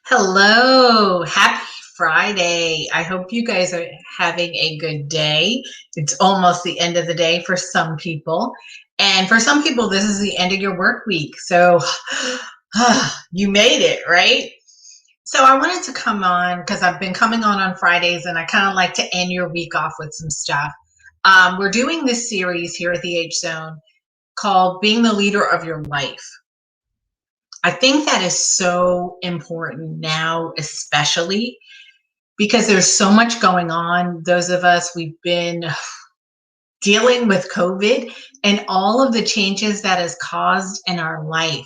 Hello, happy Friday. I hope you guys are having a good day. It's almost the end of the day for some people. And for some people, this is the end of your work week. So you made it, right? So I wanted to come on because I've been coming on Fridays and I kind of like to end your week off with some stuff. We're doing this series here at the H Zone called Being the Leader of Your Life. I think that is so important now, especially because there's so much going on. Those of us, we've been dealing with COVID and all of the changes that has caused in our life.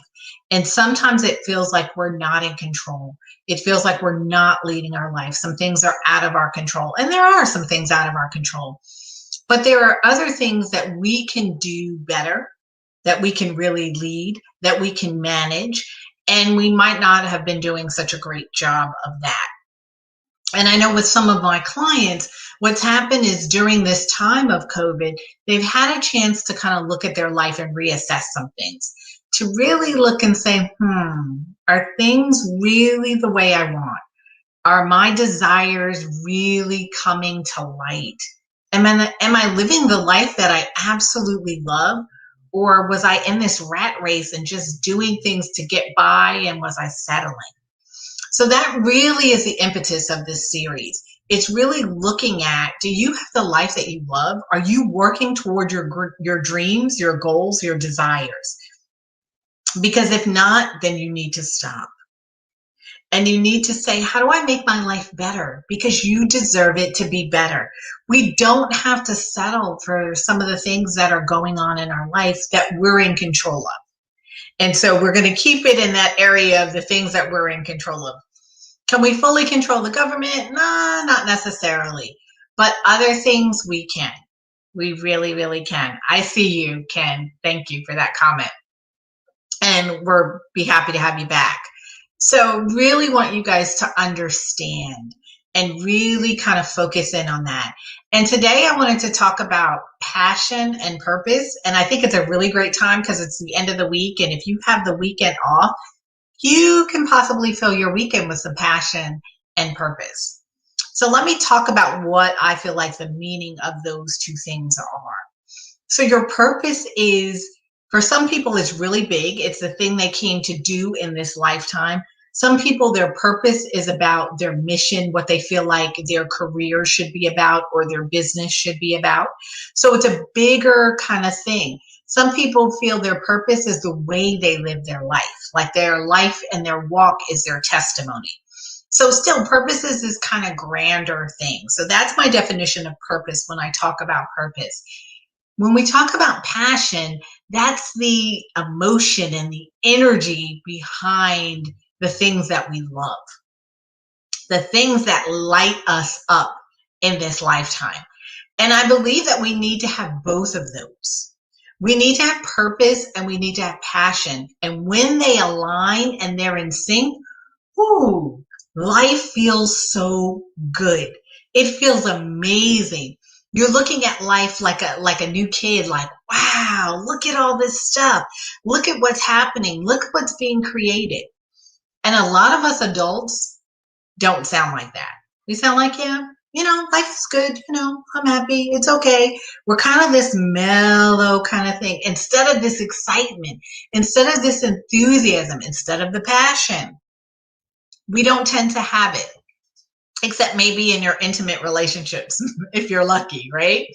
And sometimes it feels like we're not in control. It feels like we're not leading our life. Some things are out of our control, and there are some things out of our control. But there are other things that we can do better, that we can really lead, that we can manage, and we might not have been doing such a great job of that. And I know with some of my clients, what's happened is during this time of COVID, they've had a chance to kind of look at their life and reassess some things, to really look and say, are things really the way I want? Are my desires really coming to light? Am I living the life that I absolutely love? Or was I in this rat race and just doing things to get by, and was I settling? So that really is the impetus of this series. It's really looking at, do you have the life that you love? Are you working toward your dreams, your goals, your desires? Because if not, then you need to stop. And you need to say, how do I make my life better? Because you deserve it to be better. We don't have to settle for some of the things that are going on in our life that we're in control of. And so we're going to keep it in that area of the things that we're in control of. Can we fully control the government? No, not necessarily. But other things we can. We really, really can. I see you, Ken. Thank you for that comment. And we'll be happy to have you back. So really want you guys to understand and really kind of focus in on that. And today I wanted to talk about passion and purpose. And I think it's a really great time because it's the end of the week. And if you have the weekend off, you can possibly fill your weekend with some passion and purpose. So let me talk about what I feel like the meaning of those two things are. So your purpose is, for some people, it's really big. It's the thing they came to do in this lifetime. Some people, their purpose is about their mission, what they feel like their career should be about or their business should be about. So it's a bigger kind of thing. Some people feel their purpose is the way they live their life, like their life and their walk is their testimony. So still, purpose is this kind of grander thing. So that's my definition of purpose when I talk about purpose. When we talk about passion, that's the emotion and the energy behind the things that we love, the things that light us up in this lifetime. And I believe that we need to have both of those. We need to have purpose and we need to have passion. And when they align and they're in sync, ooh, life feels so good. It feels amazing. You're looking at life like a new kid, like, wow, look at all this stuff. Look at what's happening. Look at what's being created. And a lot of us adults don't sound like that. We sound like, yeah, life is good. I'm happy. It's okay. We're kind of this mellow kind of thing. Instead of this excitement, instead of this enthusiasm, instead of the passion, we don't tend to have it. Except maybe in your intimate relationships, if you're lucky, right?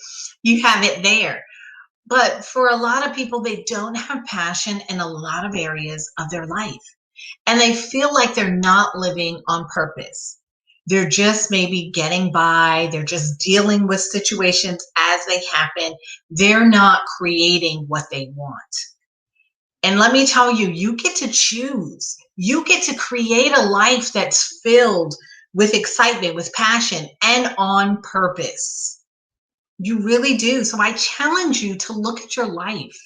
You have it there. But for a lot of people, they don't have passion in a lot of areas of their life. And they feel like they're not living on purpose. They're just maybe getting by. They're just dealing with situations as they happen. They're not creating what they want. And let me tell you, you get to choose. You get to create a life that's filled with excitement, with passion, and on purpose. You really do. So I challenge you to look at your life,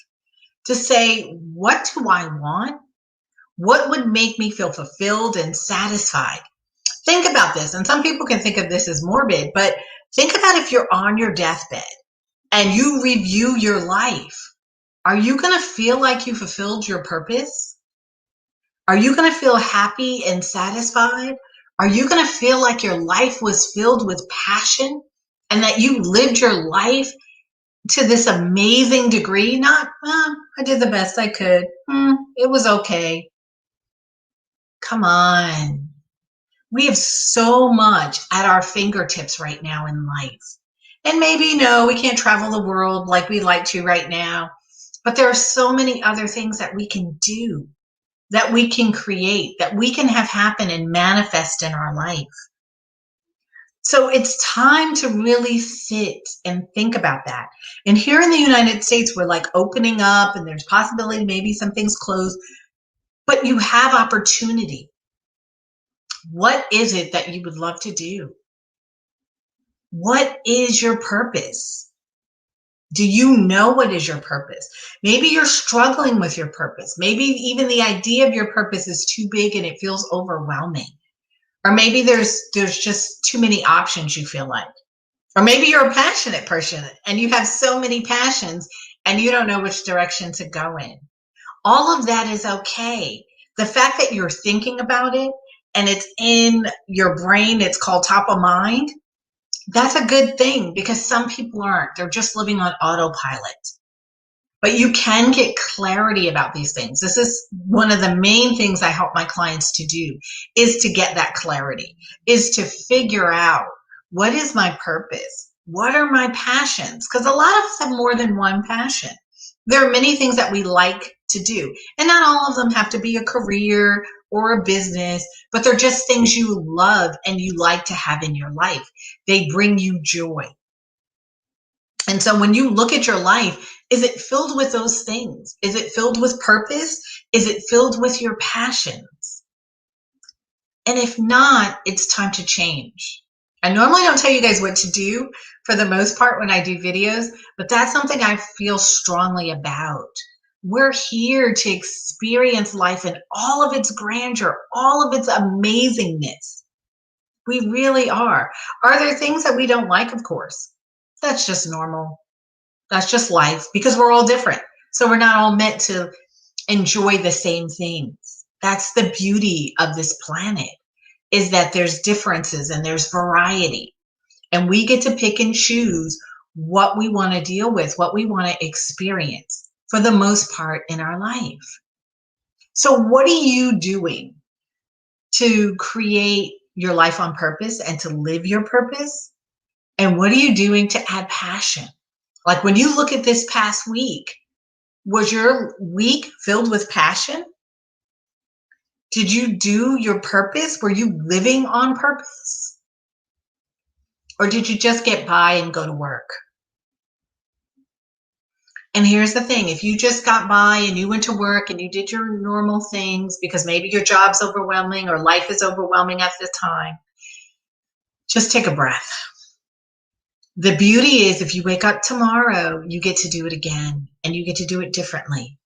to say, what do I want? What would make me feel fulfilled and satisfied? Think about this. And some people can think of this as morbid, but think about if you're on your deathbed and you review your life. Are you going to feel like you fulfilled your purpose? Are you going to feel happy and satisfied? Are you going to feel like your life was filled with passion and that you lived your life to this amazing degree? Not, I did the best I could. It was okay. Come on. We have so much at our fingertips right now in life. And maybe, no, we can't travel the world like we like to right now. But there are so many other things that we can do, that we can create, that we can have happen and manifest in our life. So it's time to really sit and think about that. And here in the United States, we're like opening up and there's possibility maybe some things close, but you have opportunity. What is it that you would love to do? What is your purpose? Do you know what is your purpose? Maybe you're struggling with your purpose. Maybe even the idea of your purpose is too big and it feels overwhelming. Or maybe there's just too many options you feel like. Or maybe you're a passionate person and you have so many passions and you don't know which direction to go in. All of that is okay. The fact that you're thinking about it and it's in your brain, it's called top of mind, that's a good thing, because some people aren't. They're just living on autopilot. But you can get clarity about these things. This is one of the main things I help my clients to do, is to get that clarity, is to figure out, what is my purpose? What are my passions? Because a lot of us have more than one passion. There are many things that we like to do, and not all of them have to be a career or a business, but they're just things you love and you like to have in your life. They bring you joy. And so when you look at your life, is it filled with those things? Is it filled with purpose? Is it filled with your passions? And if not, it's time to change. I normally don't tell you guys what to do for the most part when I do videos, but that's something I feel strongly about. We're here to experience life in all of its grandeur, all of its amazingness. We really are. Are there things that we don't like? Of course. That's just normal. That's just life, because we're all different. So we're not all meant to enjoy the same things. That's the beauty of this planet, is that there's differences and there's variety. And we get to pick and choose what we want to deal with, what we want to experience for the most part in our life. So what are you doing to create your life on purpose and to live your purpose? And what are you doing to add passion? Like when you look at this past week, was your week filled with passion? Did you do your purpose? Were you living on purpose? Or did you just get by and go to work? And here's the thing, if you just got by and you went to work and you did your normal things because maybe your job's overwhelming or life is overwhelming at the time, just take a breath. The beauty is, if you wake up tomorrow, you get to do it again and you get to do it differently.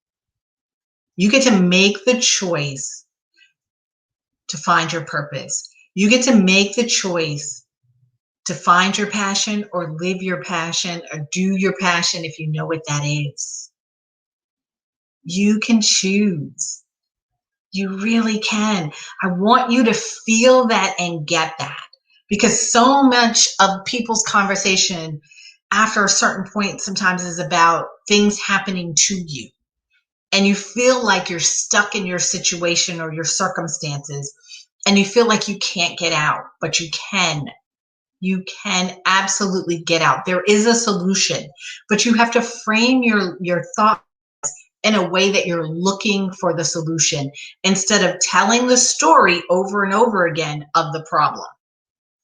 You get to make the choice to find your purpose. You get to make the choice to find your passion or live your passion or do your passion if you know what that is. You can choose. You really can. I want you to feel that and get that, because so much of people's conversation after a certain point sometimes is about things happening to you. And you feel like you're stuck in your situation or your circumstances, and you feel like you can't get out, but you can. You can absolutely get out. There is a solution, but you have to frame your thought in a way that you're looking for the solution instead of telling the story over and over again of the problem.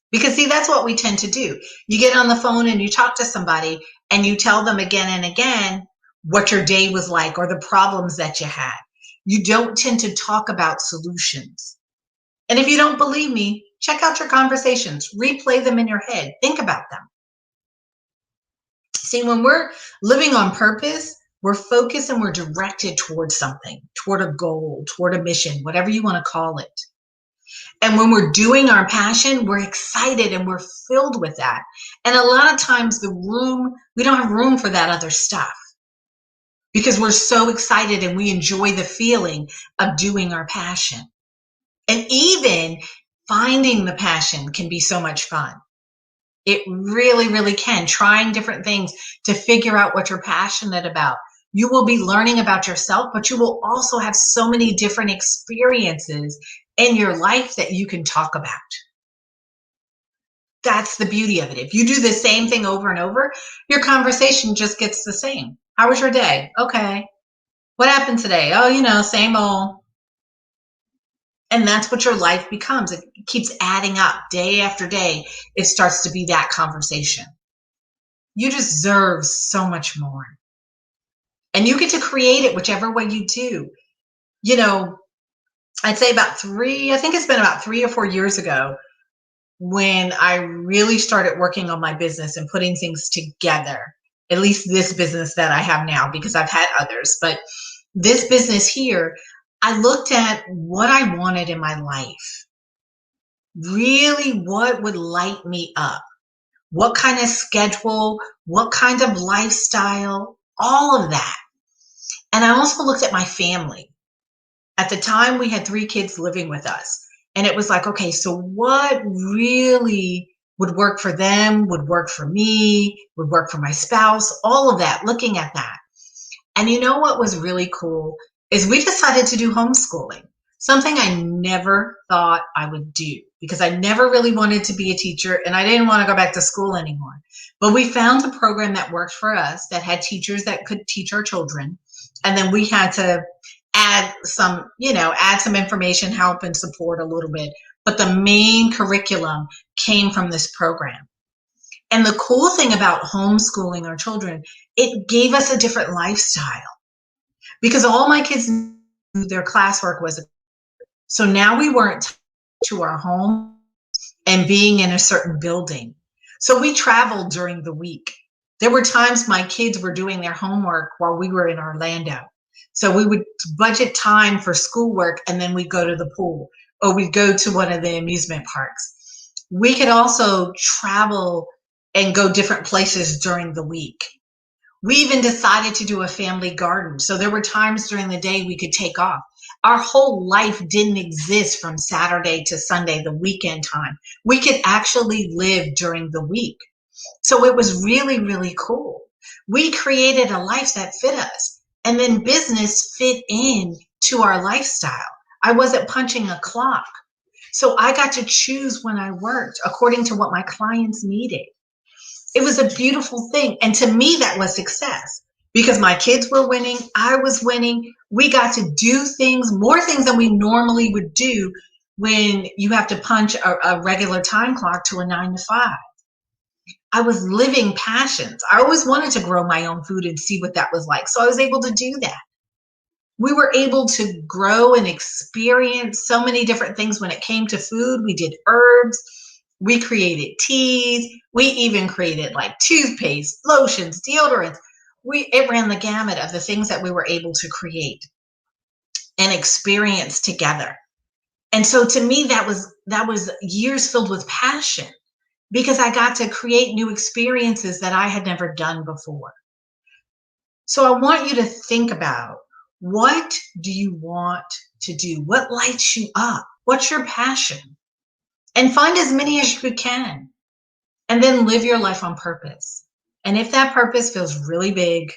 Because see, that's what we tend to do. You get on the phone and you talk to somebody and you tell them again and again what your day was like or the problems that you had. You don't tend to talk about solutions. And if you don't believe me, check out your conversations, replay them in your head, think about them. See, when we're living on purpose, we're focused and we're directed towards something, toward a goal, toward a mission, whatever you want to call it. And when we're doing our passion, we're excited and we're filled with that. And a lot of times we don't have room for that other stuff. because we're so excited and we enjoy the feeling of doing our passion. And even finding the passion can be so much fun. It really, really can. Trying different things to figure out what you're passionate about. You will be learning about yourself, but you will also have so many different experiences in your life that you can talk about. That's the beauty of it. If you do the same thing over and over, your conversation just gets the same. How was your day? Okay. What happened today? Oh, same old. And that's what your life becomes. It keeps adding up day after day. It starts to be that conversation. You deserve so much more. And you get to create it whichever way you do. You know, I'd say I think it's been about 3 or 4 years ago when I really started working on my business and putting things together. At least this business that I have now, because I've had others. But this business here, I looked at what I wanted in my life. Really, what would light me up? What kind of schedule? What kind of lifestyle? All of that. And I also looked at my family. At the time, we had 3 kids living with us. And it was like, okay, so what really would work for them, would work for me, would work for my spouse, all of that, looking at that. And you know what was really cool is we decided to do homeschooling, something I never thought I would do because I never really wanted to be a teacher and I didn't want to go back to school anymore. But we found a program that worked for us that had teachers that could teach our children. And then we had to add some information, help and support a little bit. But the main curriculum came from this program. And the cool thing about homeschooling our children, it gave us a different lifestyle because all my kids knew their classwork was. So now we weren't to our home and being in a certain building. So we traveled during the week. There were times my kids were doing their homework while we were in Orlando. So we would budget time for schoolwork and then we'd go to the pool or we'd go to one of the amusement parks. We could also travel and go different places during the week. We even decided to do a family garden. So there were times during the day we could take off. Our whole life didn't exist from Saturday to Sunday, the weekend time. We could actually live during the week. So it was really, really cool. We created a life that fit us. And then business fit in to our lifestyle. I wasn't punching a clock. So I got to choose when I worked according to what my clients needed. It was a beautiful thing. And to me, that was success because my kids were winning. I was winning. We got to do things, more things than we normally would do when you have to punch a regular time clock to a 9 to 5. I was living passions. I always wanted to grow my own food and see what that was like. So I was able to do that. We were able to grow and experience so many different things when it came to food. We did herbs. We created teas. We even created like toothpaste, lotions, deodorants. It ran the gamut of the things that we were able to create and experience together. And so to me, that was years filled with passion because I got to create new experiences that I had never done before. So I want you to think about, what do you want to do? What lights you up? What's your passion? And find as many as you can. And then live your life on purpose. And if that purpose feels really big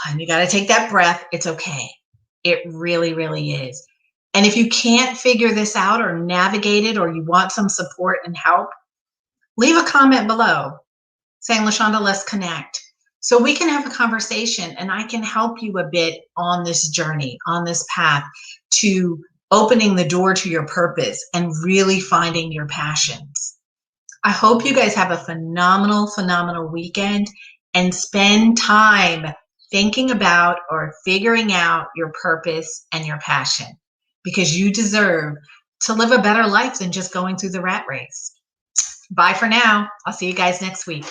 and you got to take that breath, it's okay. It really, really is. And if you can't figure this out or navigate it or you want some support and help, leave a comment below saying, LaShonda, let's connect. So we can have a conversation and I can help you a bit on this journey, on this path to opening the door to your purpose and really finding your passions. I hope you guys have a phenomenal, phenomenal weekend and spend time thinking about or figuring out your purpose and your passion because you deserve to live a better life than just going through the rat race. Bye for now. I'll see you guys next week.